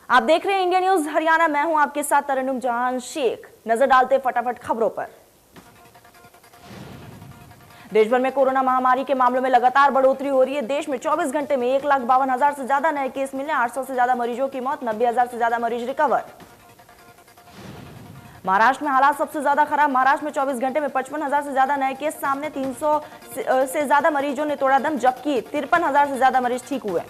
आप देख रहे हैं इंडिया न्यूज हरियाणा। मैं हूं आपके साथ तरन्नुम जहां शेख। नजर डालते फटाफट खबरों पर। देश भर में कोरोना महामारी के मामलों में लगातार बढ़ोतरी हो रही है। देश में 24 घंटे में 1,52,000 से ज्यादा नए केस मिले, 800 से ज्यादा मरीजों की मौत, 90,000 से ज्यादा मरीज रिकवर। महाराष्ट्र में हालात सबसे ज्यादा खराब। महाराष्ट्र में 24 घंटे में 55,000 से ज्यादा नए केस सामने, 300 से ज्यादा मरीजों ने तोड़ा दम, जबकि 53,000 से ज्यादा मरीज ठीक हुए।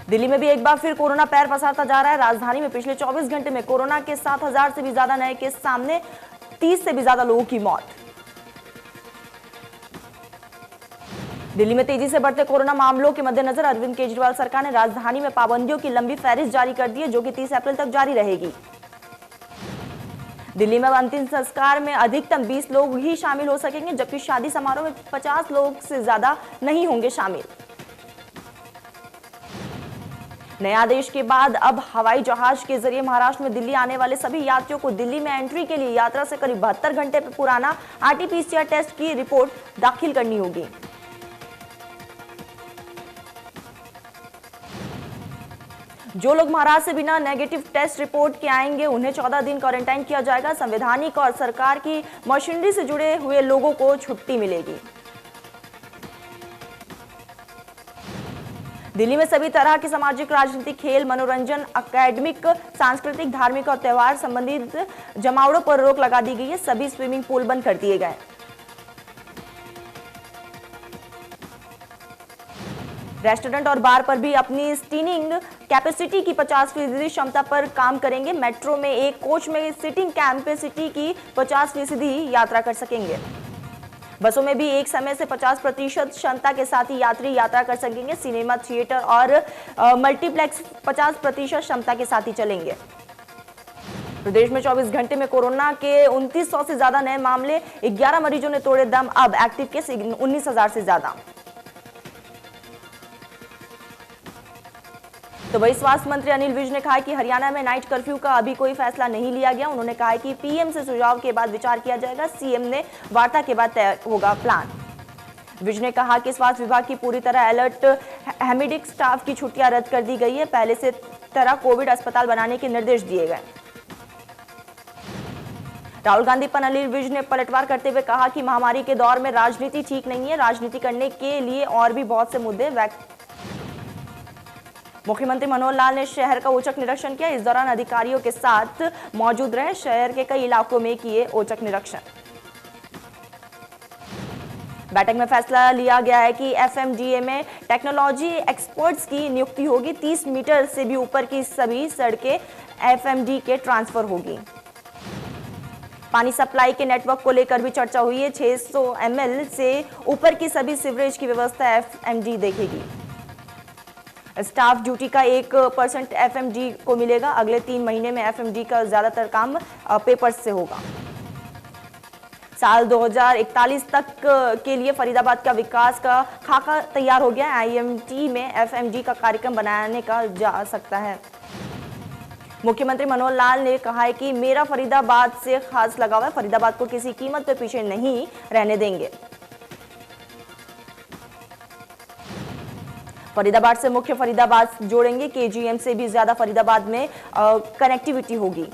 दिल्ली में भी एक बार फिर कोरोना पैर पसारता जा रहा है। राजधानी में पिछले 24 घंटे में कोरोना के 7,000 से भी ज्यादा नए केस सामने, 30 से भी ज्यादा लोगों की मौत। दिल्ली में तेजी से बढ़ते कोरोना मामलों के मद्देनजर अरविंद केजरीवाल सरकार ने राजधानी में पाबंदियों की लंबी फहरिस्त जारी कर दी है, जो कि 30 अप्रैल तक जारी रहेगी। दिल्ली में अंतिम संस्कार में अधिकतम 20 लोग ही शामिल हो सकेंगे, जबकि शादी समारोह में 50 लोग से ज्यादा नहीं होंगे शामिल। नए आदेश के बाद अब हवाई जहाज के जरिए महाराष्ट्र में दिल्ली आने वाले सभी यात्रियों को दिल्ली में एंट्री के लिए यात्रा से करीब 72 घंटे पुराना आरटी-पीसीआर टेस्ट की रिपोर्ट दाखिल करनी होगी। जो लोग महाराष्ट्र से बिना नेगेटिव टेस्ट रिपोर्ट के आएंगे, उन्हें 14 दिन क्वारंटाइन किया जाएगा। संवैधानिक और सरकार की मशीनरी से जुड़े हुए लोगों को छुट्टी मिलेगी। दिल्ली में सभी तरह के सामाजिक, राजनीतिक, खेल, मनोरंजन, एकेडमिक, सांस्कृतिक, धार्मिक और त्योहार संबंधित जमावड़ों पर रोक लगा दी गई है। सभी स्विमिंग पूल बंद कर दिए गए। रेस्टोरेंट और बार पर भी अपनी सीटिंग कैपेसिटी की 50% क्षमता पर काम करेंगे। मेट्रो में एक कोच में सीटिंग कैपेसिटी की 50% ही यात्रा कर सकेंगे। बसों में भी एक समय से 50% क्षमता के साथ ही यात्री यात्रा कर सकेंगे। सिनेमा, थिएटर और मल्टीप्लेक्स 50% क्षमता के साथ ही चलेंगे। प्रदेश में 24 घंटे में कोरोना के 2900 से ज्यादा नए मामले, 11 मरीजों ने तोड़े दम। अब एक्टिव केस 19,000 से ज्यादा। तो वही स्वास्थ्य मंत्री अनिल विज ने कहा कि हरियाणा में नाइट कर्फ्यू का अभी कोई फैसला नहीं लिया गया। उन्होंने कहा कि पीएम से सुझाव के बाद विचार किया जाएगा। सीएम ने वार्ता के बाद तय होगा प्लान। विज ने कहा कि स्वास्थ्य विभाग की पूरी तरह अलर्ट, हेमिडिक स्टाफ की छुट्टियां रद्द कर दी गई है। पहले से तरह कोविड अस्पताल बनाने के निर्देश दिए गए। राहुल गांधी पर अनिल विज ने पलटवार करते हुए कहा कि महामारी के दौर में राजनीति ठीक नहीं है। राजनीति करने के लिए और भी बहुत से मुद्दे। मुख्यमंत्री मनोहर लाल ने शहर का औचक निरीक्षण किया। इस दौरान अधिकारियों के साथ मौजूद रहे। शहर के कई इलाकों में किए औचक निरीक्षण। बैठक में फैसला लिया गया है कि एफएमडीए में टेक्नोलॉजी एक्सपर्ट्स की नियुक्ति होगी। 30 मीटर से भी ऊपर की सभी सड़कें एफएमडी के ट्रांसफर होगी। पानी सप्लाई के नेटवर्क को लेकर भी चर्चा हुई है। 600 ml से ऊपर की सभी सीवरेज की व्यवस्था एफएमडी देखेगी। स्टाफ ड्यूटी का 1% एफएमडी को मिलेगा। अगले 3 महीने में एफएमडी का ज्यादातर काम पेपर्स से होगा। साल 2041 तक के लिए फरीदाबाद का विकास का खाका तैयार हो गया है। आईएमटी में एफएमडी का कार्यक्रम बनाने का जा सकता है। मुख्यमंत्री मनोहर लाल ने कहा है कि मेरा फरीदाबाद से खास लगाव है। फरीदाबाद को किसी कीमत पे पीछे नहीं रहने देंगे। फरीदाबाद से मुख्य फरीदाबाद जोड़ेंगे। केजीएम से भी ज्यादा फरीदाबाद में कनेक्टिविटी होगी।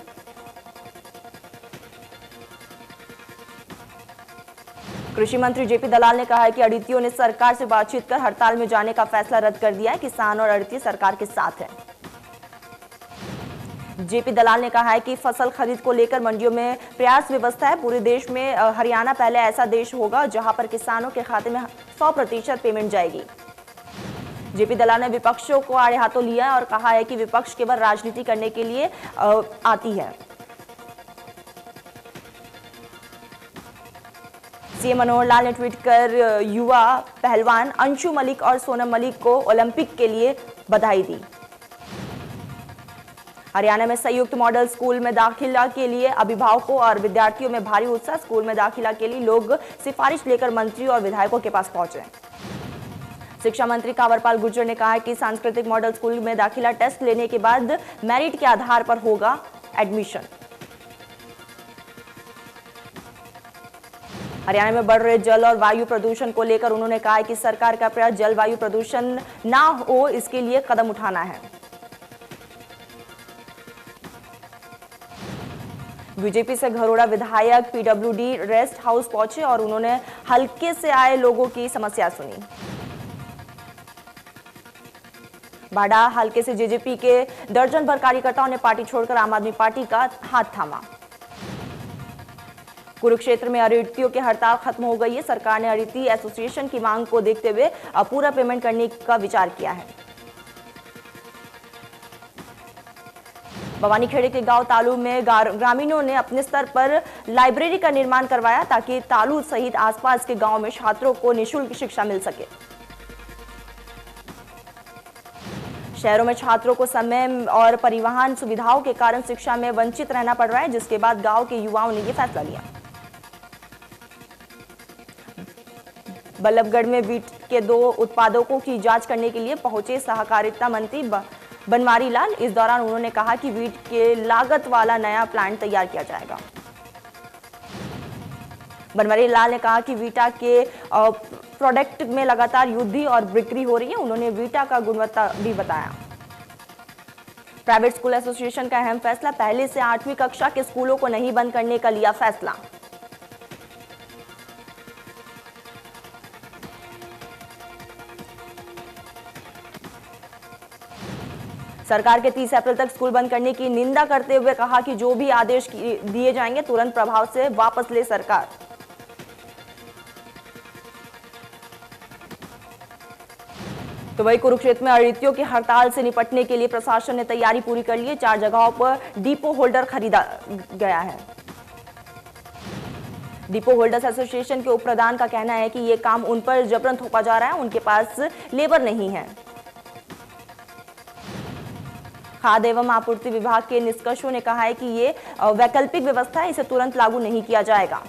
कृषि मंत्री जेपी दलाल ने कहा है कि अड़ितियों ने सरकार से बातचीत कर हड़ताल में जाने का फैसला रद्द कर दिया है। किसान और अड़िती सरकार के साथ है। जेपी दलाल ने कहा है कि फसल खरीद को लेकर मंडियों में प्रयास व्यवस्था है। पूरे देश में हरियाणा पहले ऐसा देश होगा जहां पर किसानों के खाते में 100% पेमेंट जाएगी। जेपी दलाल ने विपक्षों को आड़े हाथों लिया और कहा है कि विपक्ष केवल राजनीति करने के लिए आती है। सीएम मनोहर लाल ने ट्वीट कर युवा पहलवान अंशु मलिक और सोनम मलिक को ओलंपिक के लिए बधाई दी। हरियाणा में संयुक्त मॉडल स्कूल में दाखिला के लिए अभिभावकों और विद्यार्थियों में भारी उत्साह। स्कूल में दाखिला के लिए लोग सिफारिश लेकर मंत्री और विधायकों के पास पहुंचे। शिक्षा मंत्री कांवरपाल गुर्जर ने कहा कि सांस्कृतिक मॉडल स्कूल में दाखिला टेस्ट लेने के बाद मेरिट के आधार पर होगा एडमिशन। हरियाणा में बढ़ रहे जल और वायु प्रदूषण को लेकर उन्होंने कहा कि सरकार का प्रयास जल वायु प्रदूषण ना हो, इसके लिए कदम उठाना है। बीजेपी से घरोड़ा विधायक पीडब्ल्यूडी रेस्ट हाउस पहुंचे और उन्होंने हल्के से आए लोगों की समस्या सुनी। बाड़ा हल्के से जेजेपी के दर्जन भर कार्यकर्ताओं ने पार्टी छोड़कर आम आदमी पार्टी का हाथ थामा। कुरुक्षेत्र में अरिहंतियों की हड़ताल खत्म हो गई है। सरकार ने अरिहंती एसोसिएशन की मांग को देखते हुए पूरा पेमेंट करने का विचार किया है। भवानीखेड़े के गांव तालू में ग्रामीणों ने अपने स्तर पर लाइब्रेरी का निर्माण करवाया ताकि तालू सहित आसपास के गांव में छात्रों को निःशुल्क शिक्षा मिल सके। शहरों में छात्रों को समय और परिवहन सुविधाओं के कारण शिक्षा में वंचित रहना पड़ रहा है, जिसके बाद गांव के युवाओं ने यह फैसला लिया। बल्लभगढ़ में वीट के 2 उत्पादकों की जांच करने के लिए पहुंचे सहकारिता मंत्री बनवारी लाल। इस दौरान उन्होंने कहा कि वीट के लागत वाला नया प्लांट तैयार किया जाएगा। बनवारी लाल ने कहा कि वीटा के प्रोडक्ट में लगातार वृद्धि और बिक्री हो रही है। उन्होंने वीटा का गुणवत्ता भी बताया। प्राइवेट स्कूल एसोसिएशन का अहम फैसला, पहले से 8वीं कक्षा के स्कूलों को नहीं बंद करने का लिया फैसला। सरकार के 30 अप्रैल तक स्कूल बंद करने की निंदा करते हुए कहा कि जो भी आदेश दिए जाएंगे तुरंत प्रभाव से वापस ले सरकार। तो वही कुरुक्षेत्र में अरिहंतियों की हड़ताल से निपटने के लिए प्रशासन ने तैयारी पूरी कर ली है। 4 जगहों पर डिपो होल्डर खरीदा गया है। डिपो होल्डर्स एसोसिएशन के उप प्रधान का कहना है कि यह काम उन पर जबरन थोपा जा रहा है, उनके पास लेबर नहीं है। खाद्य एवं आपूर्ति विभाग के निष्कर्षों ने कहा है कि ये वैकल्पिक व्यवस्था है, इसे तुरंत लागू नहीं किया जाएगा।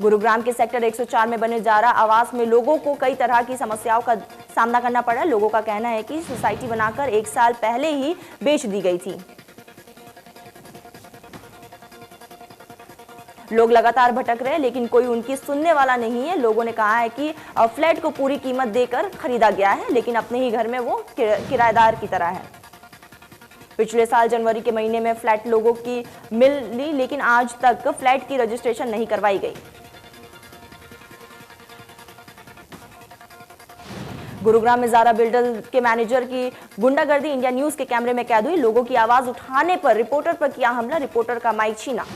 गुरुग्राम के सेक्टर 104 में बने जारा आवास में लोगों को कई तरह की समस्याओं का सामना करना पड़ा। लोगों का कहना है कि सोसाइटी बनाकर 1 साल पहले ही बेच दी गई थी। लोग लगातार भटक रहे हैं लेकिन कोई उनकी सुनने वाला नहीं है। लोगों ने कहा है कि फ्लैट को पूरी कीमत देकर खरीदा गया है लेकिन अपने ही घर में वो किराएदार की तरह है। पिछले साल जनवरी के महीने में फ्लैट लोगों की मिली लेकिन आज तक फ्लैट की रजिस्ट्रेशन नहीं करवाई गई। गुरुग्राम में जारा बिल्डर के मैनेजर की गुंडागर्दी इंडिया न्यूज के कैमरे में कैद हुई। लोगों की आवाज उठाने पर रिपोर्टर पर किया हमला, रिपोर्टर का माइक छीना।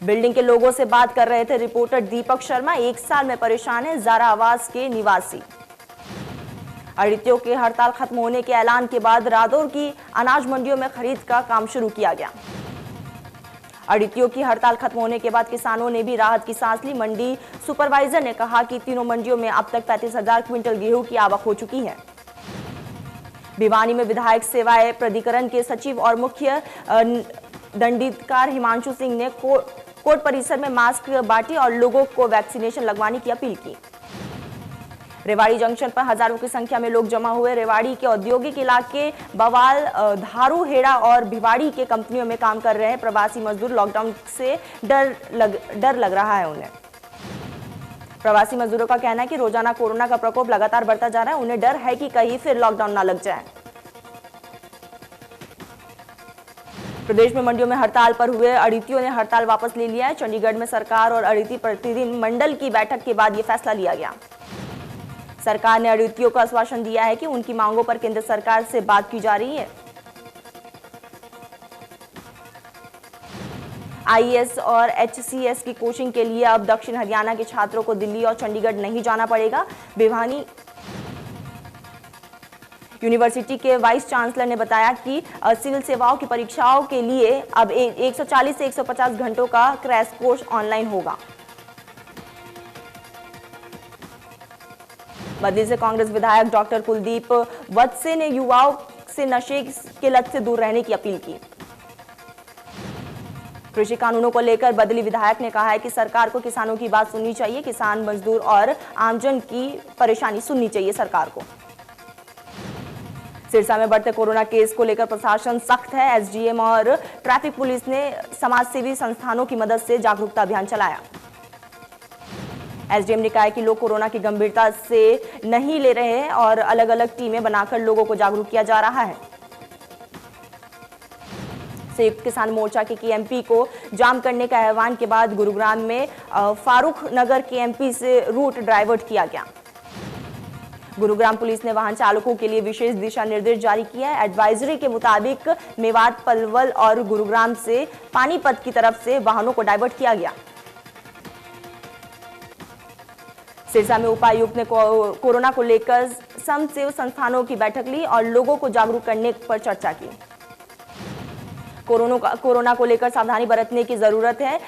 बिल्डिंग के लोगों से बात कर रहे थे रिपोर्टर दीपक शर्मा। 1 साल में परेशान है जारा आवास के निवासी। अरिहंतियों के हड़ताल खत्म होने के ऐलान के बाद रादौर की अनाज मंडियों में खरीद का काम शुरू किया गया। अरिहंतियों की हड़ताल खत्म होने के बाद किसानों ने भी राहत की सांस ली। मंडी सुपरवाइजर ने कहा कि तीनों मंडियों में अब तक 35,000 क्विंटल गेहूं की आवक हो चुकी है। भिवानी में विधायक सेवाएं प्राधिकरण के सचिव और मुख्य दंडाधिकारी हिमांशु सिंह ने कोर्ट परिसर में मास्क बांटे और लोगों को वैक्सीनेशन लगवाने की अपील की। रेवाड़ी जंक्शन पर हजारों की संख्या में लोग जमा हुए। रेवाड़ी के औद्योगिक इलाके बवाल, धारू, हेड़ा और भिवाड़ी के कंपनियों में काम कर रहे हैं प्रवासी मजदूर। लॉकडाउन से डर लग रहा है उन्हें। प्रवासी मजदूरों का कहना है कि रोजाना कोरोना का प्रकोप लगातार बढ़ता जा रहा है। उन्हें डर है कि कहीं फिर लॉकडाउन ना लग जाए। प्रदेश में मंडियों में हड़ताल पर हुए अरिहंतियों ने हड़ताल वापस ले लिया है। चंडीगढ़ में सरकार और अरिहंती प्रतिनिधि मंडल की बैठक के बाद यह फैसला लिया गया। सरकार ने अरिहंतियों को आश्वासन दिया है कि उनकी मांगों पर केंद्र सरकार से बात की जा रही है। आईएएस और एचसीएस की कोचिंग के लिए अब दक्षिण हरियाणा के छात्रों को दिल्ली और चंडीगढ़ नहीं जाना पड़ेगा। भिवानी यूनिवर्सिटी के वाइस चांसलर ने बताया कि सिविल सेवाओं की परीक्षाओं के लिए अब 140 से 150 घंटों का क्रैश कोर्स ऑनलाइन होगा। बदली से कांग्रेस विधायक डॉक्टर कुलदीप वत्से ने युवाओं से नशे के लत से दूर रहने की अपील की। कृषि कानूनों को लेकर बदली विधायक ने कहा है कि सरकार को किसानों की बात सुननी चाहिए। किसान, मजदूर और आमजन की परेशानी सुननी चाहिए सरकार को। सिरसा में बढ़ते कोरोना केस को लेकर प्रशासन सख्त है। एसडीएम और ट्रैफिक पुलिस ने समाजसेवी संस्थानों की मदद से जागरूकता अभियान चलाया। एसडीएम ने कहा कि लोग कोरोना की गंभीरता से नहीं ले रहे हैं और अलग अलग टीमें बनाकर लोगों को जागरूक किया जा रहा है। संयुक्त किसान मोर्चा के केएमपी को जाम करने का आह्वान के बाद गुरुग्राम में फारूक नगर केएमपी से रूट डाइवर्ट किया गया। गुरुग्राम पुलिस ने वाहन चालकों के लिए विशेष दिशा निर्देश जारी किया है। एडवाइजरी के मुताबिक मेवात, पलवल और गुरुग्राम से पानीपत की तरफ से वाहनों को डाइवर्ट किया गया। सिरसा में उपायुक्त ने कोरोना को लेकर स्वयंसेवी संस्थानों की बैठक ली और लोगों को जागरूक करने पर चर्चा की। कोरोना को लेकर सावधानी बरतने की जरूरत है।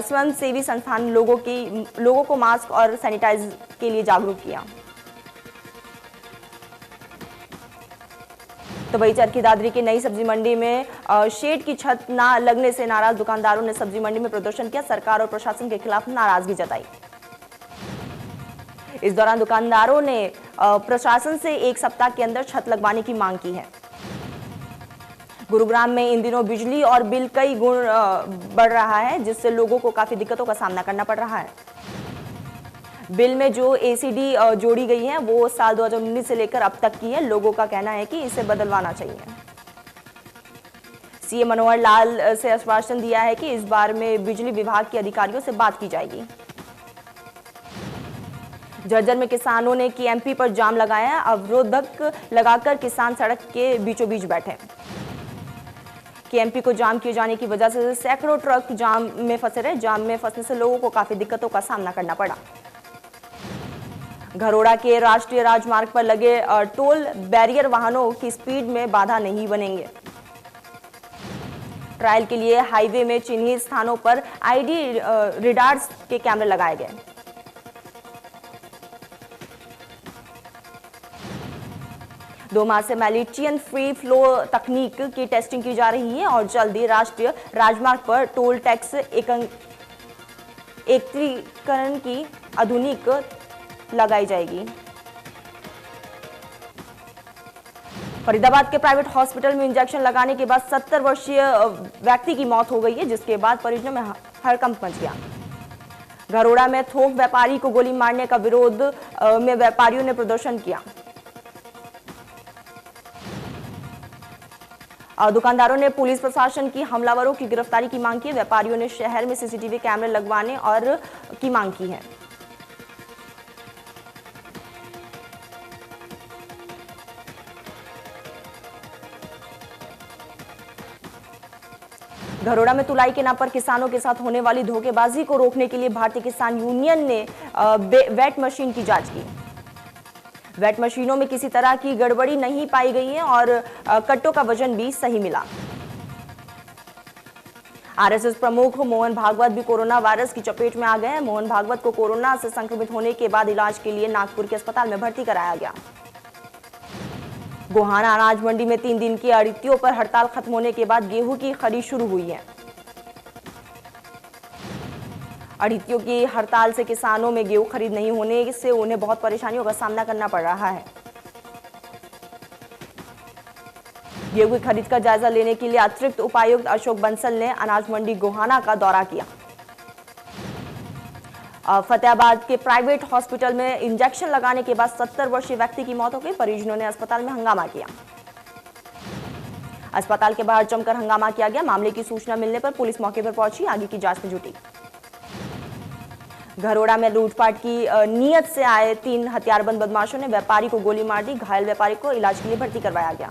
स्वयंसेवी संस्थान लोगों को मास्क और सैनिटाइज के लिए जागरूक किया। तो वही चरखी दादरी की नई सब्जी मंडी में शेड की छत न लगने से नाराज दुकानदारों ने सब्जी मंडी में प्रदर्शन किया। सरकार और प्रशासन के खिलाफ नाराजगी जताई। इस दौरान दुकानदारों ने प्रशासन से 1 सप्ताह के अंदर छत लगवाने की मांग की है। गुरुग्राम में इन दिनों बिजली और बिल कई गुण बढ़ रहा है, जिससे लोगों को काफी दिक्कतों का सामना करना पड़ रहा है। बिल में जो एसीडी जोड़ी गई है वो साल 2019 से लेकर अब तक की है। लोगों का कहना है कि इसे बदलवाना चाहिए। सीएम मनोहर लाल से आश्वासन दिया है कि इस बार में बिजली विभाग के अधिकारियों से बात की जाएगी। झज्जर में किसानों ने केएमपी पर जाम लगाया। अवरोधक लगाकर किसान सड़क के बीचों बीच बैठे। केएमपी को जाम किए जाने की वजह से सैकड़ों ट्रक जाम में फंसे रहे। जाम में फंसने से लोगों को काफी दिक्कतों का सामना करना पड़ा। घरोड़ा के राष्ट्रीय राजमार्ग पर लगे टोल बैरियर वाहनों की स्पीड में बाधा नहीं बनेंगे। ट्रायल के लिए हाईवे में चिन्हित स्थानों पर आईडी रिडार्स के कैमरे लगाए गए। दो माह से मैलिचियन फ्री फ्लो तकनीक की टेस्टिंग की जा रही है और जल्दी राष्ट्रीय राजमार्ग पर टोल टैक्स एकत्रीकरण की आधुनिक लगाई जाएगी। फरीदाबाद के प्राइवेट हॉस्पिटल में इंजेक्शन लगाने के बाद 70 वर्षीय व्यक्ति की मौत हो गई है, जिसके बाद परिजनों में हड़कंप मच गया। घरोड़ा में थोक व्यापारी को गोली मारने का विरोध में व्यापारियों ने प्रदर्शन किया। दुकानदारों ने पुलिस प्रशासन की हमलावरों की गिरफ्तारी की मांग की है। व्यापारियों ने शहर में सीसीटीवी कैमरे लगवाने और की मांग की है। घरोड़ा में तुलाई के नाम पर किसानों के साथ होने वाली धोखेबाजी को रोकने के लिए भारतीय किसान यूनियन ने वेट मशीन की जांच की। वेट मशीनों में किसी तरह की गड़बड़ी नहीं पाई गई है और कट्टों का वजन भी सही मिला। आरएसएस प्रमुख मोहन भागवत भी कोरोना वायरस की चपेट में आ गए हैं। मोहन भागवत को कोरोना से संक्रमित होने के बाद इलाज के लिए नागपुर के अस्पताल में भर्ती कराया गया। गोहाना अनाज मंडी में 3 दिन की अड़ित्यों पर हड़ताल खत्म होने के बाद गेहूं की खरीद शुरू हुई है। अड़ित्यों की हड़ताल से किसानों में गेहूं खरीद नहीं होने से उन्हें बहुत परेशानियों का सामना करना पड़ रहा है। गेहूं की खरीद का जायजा लेने के लिए अतिरिक्त उपायुक्त अशोक बंसल ने अनाज मंडी गोहाना का दौरा किया। फतेहाबाद के प्राइवेट हॉस्पिटल में इंजेक्शन लगाने के बाद 70 वर्षीय व्यक्ति की मौत हो गई। परिजनों ने अस्पताल में हंगामा किया। अस्पताल के बाहर जमकर हंगामा किया गया। मामले की सूचना मिलने पर पुलिस मौके पर पहुंची, आगे की जांच में जुटी। घरोड़ा में लूटपाट की नीयत से आए 3 हथियारबंद बदमाशों ने व्यापारी को गोली मार दी। घायल व्यापारी को इलाज के लिए भर्ती करवाया गया।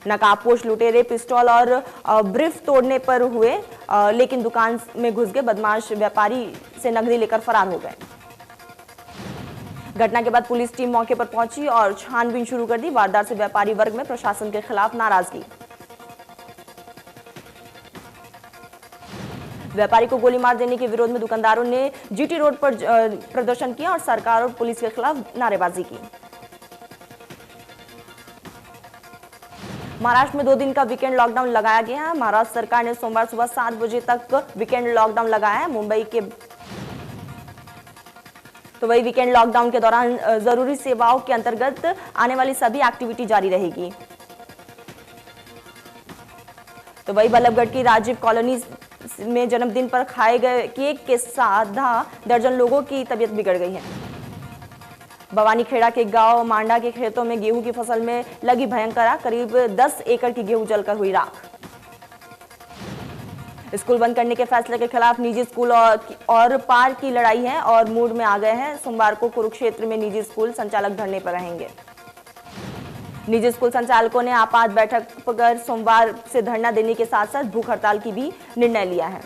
नकाबपोश लुटेरे पिस्टल और ब्रीफ तोड़ने पर हुए, लेकिन दुकान में घुस गए बदमाश व्यापारी से नकदी लेकर फरार हो गए। घटना के बाद पुलिस टीम मौके पर पहुंची और छानबीन शुरू कर दी। वारदात से व्यापारी वर्ग में प्रशासन के खिलाफ नाराजगी। व्यापारी को गोली मार देने के विरोध में दुकानदारों ने जीटी रोड पर प्रदर्शन किया और सरकार और पुलिस के खिलाफ नारेबाजी की। महाराष्ट्र में 2 दिन का वीकेंड लॉकडाउन लगाया गया है। महाराष्ट्र सरकार ने सोमवार सुबह 7 बजे तक वीकेंड लॉकडाउन लगाया है। मुंबई के तो वही वीकेंड लॉकडाउन के दौरान जरूरी सेवाओं के अंतर्गत आने वाली सभी एक्टिविटी जारी रहेगी। तो वही बल्लभगढ़ की राजीव कॉलोनी में जन्मदिन पर खाए गए केक के साथ आधा दर्जन लोगों की तबीयत बिगड़ गई है। भवानीखेड़ा के गांव मांडा के खेतों में गेहूं की फसल में लगी भयंकर आग, करीब 10 एकड़ की गेहूं जलकर हुई राख। स्कूल बंद करने के फैसले के खिलाफ निजी स्कूल और पार्क की लड़ाई है और मूड में आ गए हैं। सोमवार को कुरुक्षेत्र में निजी स्कूल संचालक धरने पर रहेंगे। निजी स्कूल संचालकों ने आपात बैठक कर सोमवार से धरना देने के साथ साथ भूख हड़ताल की भी निर्णय लिया है।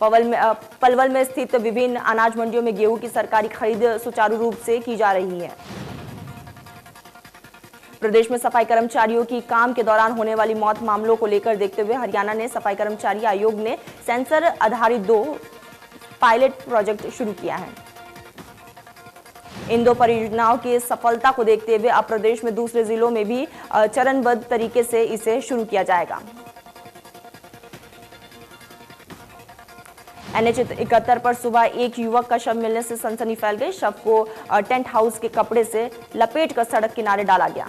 पलवल में स्थित विभिन्न अनाज मंडियों में गेहूं की सरकारी खरीद सुचारू रूप से की जा रही है। प्रदेश में सफाई कर्मचारियों की काम के दौरान होने वाली मौत मामलों को लेकर देखते हुए हरियाणा ने सफाई कर्मचारी आयोग ने सेंसर आधारित 2 पायलट प्रोजेक्ट शुरू किया है। इन 2 परियोजनाओं की सफलता को देखते हुए अब प्रदेश में दूसरे जिलों में भी चरणबद्ध तरीके से इसे शुरू किया जाएगा। NH 71 पर सुबह एक युवक का शव मिलने से सनसनी फैल गई। शव को टेंट हाउस के कपड़े से लपेटकर सड़क किनारे डाला गया।